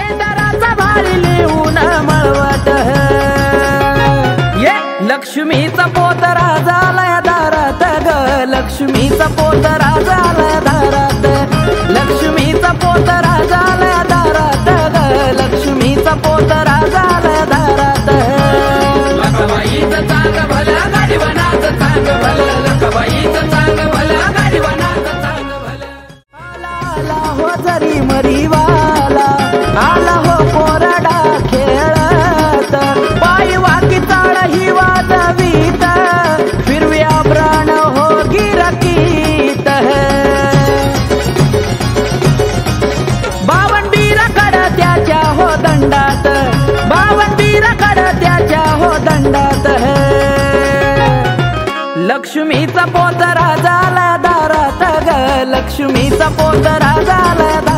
मेंढराचा भारी लिहून मळवट ये लक्ष्मीचा पोत राजाला दारात ग लक्ष्मीचा पोत राजाला दारात लक्ष्मीचा पोत राजाला दारात ग लक्ष्मीचा पोत राजाला दारात लकाबाईचं चांग भला गाडीवनाचं चांग भलं लकाबाईचं चांग भला गाडीवनाचं चांग भलं आला हो जरी मरीवाला आला हो कोरडा खेळत पायी वाकी चाळ ही वाजवीत फिरव्या प्राण हो गिरकीत बावनबीराकड त्याच्या हो दंडात बावनबीराकड त्याच्या हो दंडात लक्ष्मीचा पोत राजाला दारात ग लक्ष्मीचा पोत राजाला